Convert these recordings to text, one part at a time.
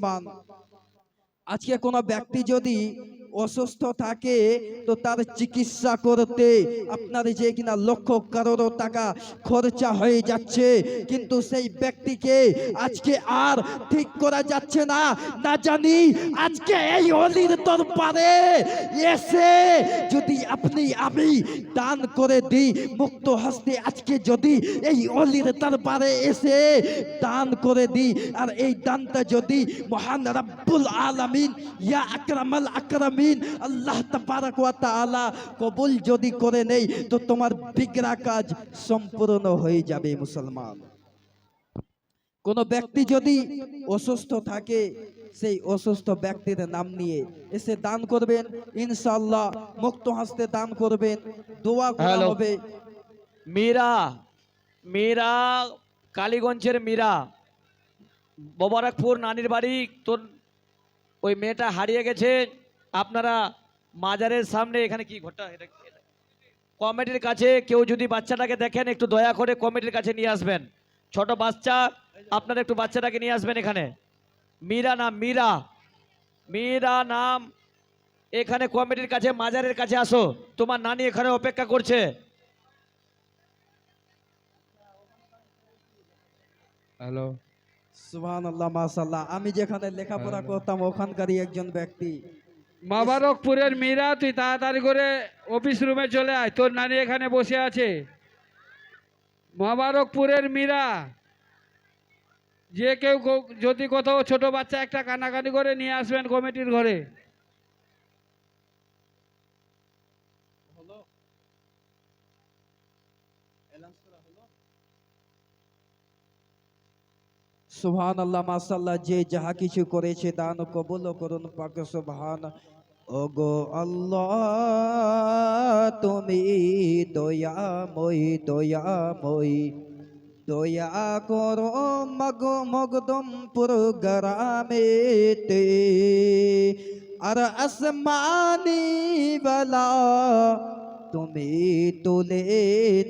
মুসলমান, আজকে কোনো ব্যক্তি যদি অসুস্থ থাকে তো তার চিকিৎসা করতে আপনার যে কিনা লক্ষ করোড় টাকা খরচা হয়ে যাচ্ছে, কিন্তু সেই ব্যক্তিকে আজকে আর ঠিক করা যাচ্ছে না। না জানি আজকে এই অলির দরবারে এসে যদি আপনি আমি দান করে দিই মুক্ত হস্তে, আজকে যদি এই অলির দরবারে এসে দান করে দিই, আর এই দানটা যদি মহান রব্বুল আলামিন ইয়া আকরামাল আকরামিন আল্লাহ তাবারক ওয়া তাআলা কবুল যদি করে নেই তো তোমার বিগড়া কাজ সম্পূর্ণ হয়ে যাবে। মুসলমান, কোন ব্যক্তি যদি অসুস্থ থাকে সেই অসুস্থ ব্যক্তির নাম নিয়ে এসে দান করবেন, ইনশাআল্লাহ মুক্ত হস্তে দান করবেন, দোয়া করা হবে। মীরা, মীরা কালীগঞ্জের মীরা, মোবারকপুর নানির বাড়ি। তোর ওই মেয়েটা হারিয়ে গেছে। আপনারা মাজারের সামনে এখানে কি ঘটা কমিটির কাছে কেউ যদি বাচ্চাটাকে দেখেন একটু দয়া করে কমিটির কাছে নিয়ে আসবেন। ছোট বাচ্চা, আপনারা একটু বাচ্চাটাকে নিয়ে আসবেন এখানে। মীরা নাম, মীরা, মীরা নাম। এখানে কমিটির কাছে মাজারের কাছে আসো, তোমার নানি এখানে অপেক্ষা করছে। হ্যালো, সুবহানাল্লাহ, মাশাআল্লাহ। আমি যেখানে লেখাপড়া করতাম ওখানকারই একজন ব্যক্তি। মোবারকপুরের মীরা, তুই তাড়াতাড়ি করে অফিস রুমে চলে আয়, তোর নানি এখানে বসে আছে। মোবারকপুরের মীরা, যে কেউ যদি কোথাও ছোট বাচ্চা একটা কানাকানি করে নিয়ে আসবেন কমিটির ঘরে। সুবহানাল্লাহ, মাশাআল্লাহ। যে যাহা কিছু করেছে দান কবুল করুন পাক সুবহান। ওগো আল্লাহ তুমি দয়াময়ী, দয়াময়ী, দয়া করো মগদমপুর গ্রামেতে, আর আসমানি বালা তুমি তুলে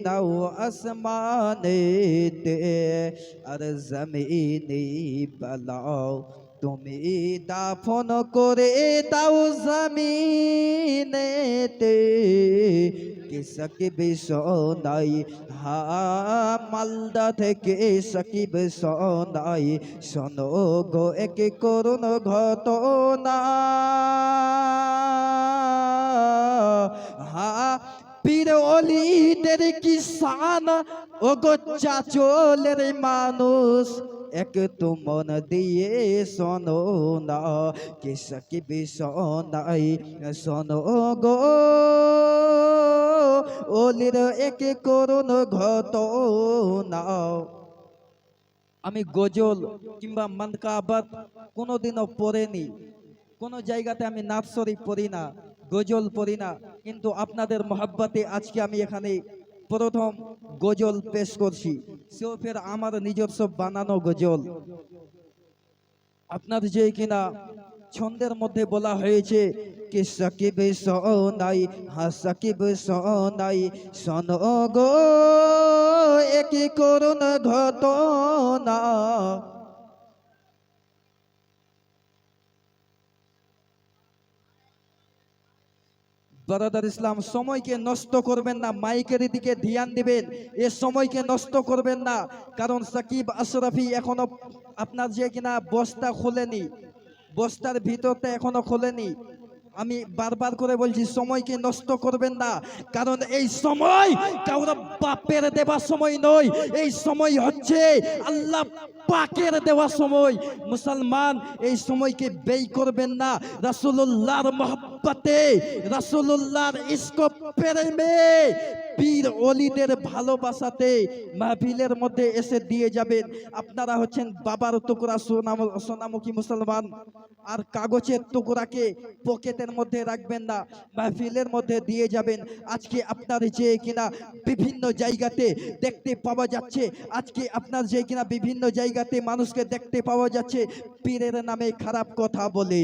নাও আসমানেতে, আর জমিনি বালাও তুমি দাফন করে দাও জমিনেতে। কি সাকিব সোনাই, হা মালদা থেকে সাকিব সোনাই, শোনো গো এক করুণ ঘটনা। হা পীর অলিদের কিসান ও গো চাচলের মানুষ, এক তো মন দিয়ে শোনো না, কে সাকিব সোনাই শোনো গো অলির এক করুণ ঘটনা। আমি গজল কিংবা মানকাবাত কোনোদিনও পড়িনি, কোনো জায়গাতে আমি নাত শরীফ পড়ি না, গজল পড়ি না, কিন্তু আপনাদের মহাব্বতে আজকে আমি এখানে প্রথম গজল পেশ করছি, সেও ফের আমার নিজস্ব বানানো গজল। আপনার যে কিনা ছন্দের মধ্যে বলা হয়েছে কি সাকিব সোনাই, হা সাকিব সোনাই শোনো গো এক করুণ ঘটনা। ব্রাদার ইসলাম, সময়কে নষ্ট করবেন না, মাইকের দিকে ধ্যান দিবেন, এ সময়কে নষ্ট করবেন না, কারণ সাকিব আশরাফি এখনো আপনার যে কিনা বস্তা খোলেনি, বস্তার ভিতরটা এখনো খোলেনি। আমি বারবার করে বলছি সময়কে নষ্ট করবেন না, কারণ এই সময় কারো বাপের দেওয়া সময় নয়, এই সময় হচ্ছে আল্লাহ পাকের দেওয়া সময়। মুসলমান, এই সময়কে ব্যয় করবেন না রাসূলুল্লাহর মহব্বতে, রাসূলুল্লাহর ইশক প্রেমে, পীর ওলিদের ভালোবাসাতে মাহফিলের মধ্যে এসে দিয়ে যাবেন। আপনারা হচ্ছেন বাবার টুকরা সোনামুখী মুসলমান, আর কাগজের টুকরাকে পকেটের মধ্যে রাখবেন না, মাহফিলের মধ্যে দিয়ে যাবেন। আজকে আপনার যে কিনা বিভিন্ন জায়গাতে দেখতে পাওয়া যাচ্ছে, আজকে আপনার যে কিনা বিভিন্ন জায়গাতে মানুষকে দেখতে পাওয়া যাচ্ছে পীরের নামে খারাপ কথা বলে।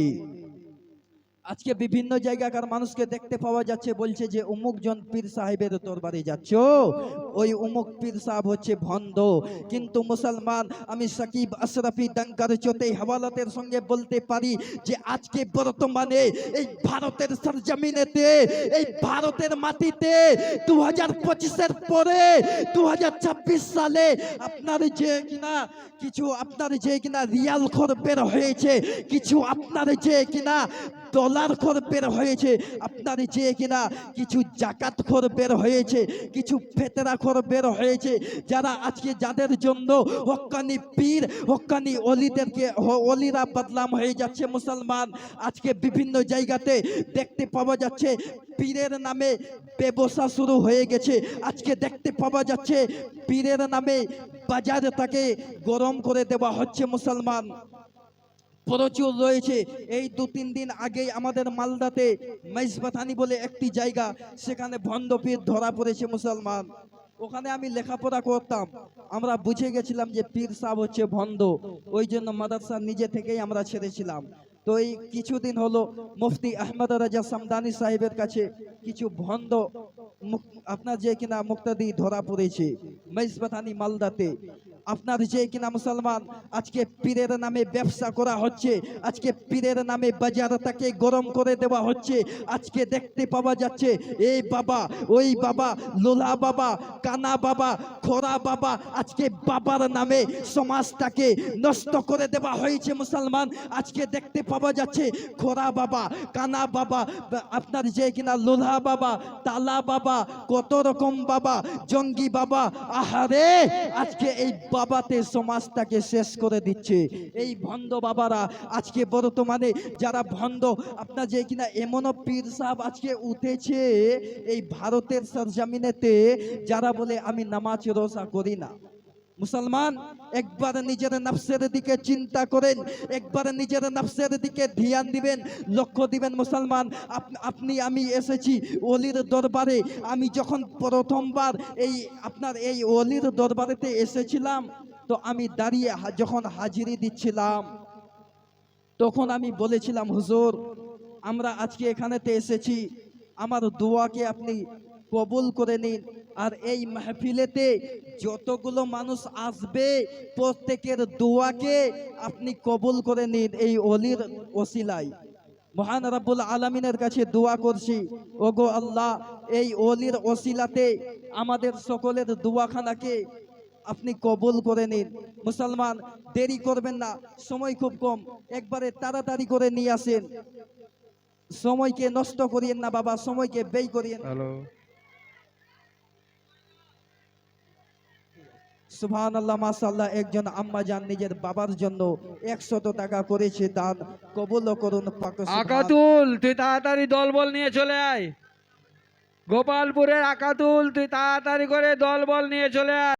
আজকে বিভিন্ন জায়গাকার মানুষকে দেখতে পাওয়া যাচ্ছে, বলছে যে অমুক জন পীর সাহেবের দরবারে যাচ্ছ, ওই অমুক পীর সাহেব হচ্ছে ভণ্ড। কিন্তু মুসলমান, আমি সাকিব আশরাফি ডঙ্কার চোতে হাওয়ালাতের সঙ্গে বলতে পারি যে আজকে বর্তমানে এই ভারতের সরজমিনেতে, এই ভারতের মাটিতে 2025-এর পরে 2026 সালে আপনার যে কিনা কিছু আপনার যে কিনা রিয়াল খর বের হয়েছে, কিছু আপনার যে কিনা ডলার খর বের হয়েছে, আপনার যে কিনা কিছু জাকাত খর বের হয়েছে, কিছু ফেতরা খর বের হয়েছে, যারা আজকে যাদের জন্য হক্কানি পীর হক্কানি অলিদেরকে অলিরা বদনাম হয়ে যাচ্ছে। মুসলমান, আজকে বিভিন্ন জায়গাতে দেখতে পাওয়া যাচ্ছে পীরের নামে ব্যবসা শুরু হয়ে গেছে। আজকে দেখতে পাওয়া যাচ্ছে পীরের নামে বাজারটাকে গরম করে দেওয়া হচ্ছে। মুসলমান, প্রচুর রয়েছে। এই 2-3 দিন আগেই আমাদের মালদাতে মেজবাথানি বলে একটি জায়গা, সেখানে ভণ্ড পীর ধরা পড়েছে। মুসলমান, ওখানে আমি লেখাপড়া করতাম, আমরা বুঝে গেছিলাম যে পীর সাহেব হচ্ছে ভণ্ড, ওই জন্য মাদ্রাসা নিজে থেকেই আমরা ছেড়েছিলাম। তো এই কিছুদিন হলো মুফতি আহমদ রাজা সামদানি সাহেবের কাছে কিছু ভণ্ড আপনার যে কিনা মুক্তাদি ধরা পড়েছে মেজবাথানি মালদাতে। আপনার যে কিনা মুসলমান, আজকে পীরের নামে ব্যবসা করা হচ্ছে, আজকে পীরের নামে বাজারটাকে গরম করে দেওয়া হচ্ছে। আজকে দেখতে পাওয়া যাচ্ছে এই বাবা, ওই বাবা, লোলা বাবা, কানা বাবা, খোরা বাবা, আজকে বাবার নামে সমাজটাকে নষ্ট করে দেওয়া হয়েছে। মুসলমান, আজকে দেখতে পাওয়া যাচ্ছে খোরা বাবা, কানা বাবা, আপনার যে কিনা লোলা বাবা, তালা বাবা, কত রকম বাবা, জঙ্গি বাবা, আহারে আজকে এই বাবাতে সমাজটাকে শেষ করে দিচ্ছে। এই ভণ্ড বাবারা আজকে বর্তমানে যারা ভণ্ড, আপনার যে কিনা এমনও পীর সাহেব আজকে উঠেছে এই ভারতের সরজমিনেতে, যারা বলে আমি নামাজ রোজা করি না। মুসলমান, একবার নিজের নফসের দিকে চিন্তা করেন, একবার নিজের নফসের দিকে ধ্যান দিবেন, লক্ষ্য দিবেন। মুসলমান, আপনি আমি এসেছি ওলির দরবারে। আমি যখন প্রথমবার এই আপনার এই ওলির দরবারেতে এসেছিলাম, তো আমি দাঁড়িয়ে যখন হাজিরি দিচ্ছিলাম, তখন আমি বলেছিলাম, হুজুর আমরা আজকে এখানেতে এসেছি, আমার দোয়াকে আপনি কবুল করে নিন। আর এই মাহফিলেতে যতগুলো মানুষ আসবে প্রত্যেকের দোয়াকে আপনি কবুল করে নিন। এই অলির ওসিলায় মহান রব্বুল আলামিনের কাছে দোয়া করছি, ওগো আল্লাহ, এই অলির ওসিলাতে আমাদের সকলের দোয়াখানাকে আপনি কবুল করে নিন। মুসলমান, দেরি করবেন না, সময় খুব কম, একবারে তাড়াতাড়ি করে নিয়ে আসেন। সময়কে নষ্ট করিয়েন না বাবা, সময়কে ব্যয় করিয়েন। হ্যালো, সুবহানাল্লাহ, মাশাআল্লাহ। একজন আম্মা জান নিজের বাবার জন্য 100 টাকা করেছে দান, কবুল করুন পাক। আকাতুল তুই তাড়াতাড়ি দলবল নিয়ে চলে আয়। গোপালপুরের আকাতুল তুই তাড়াতাড়ি করে দলবল নিয়ে চলে আয়।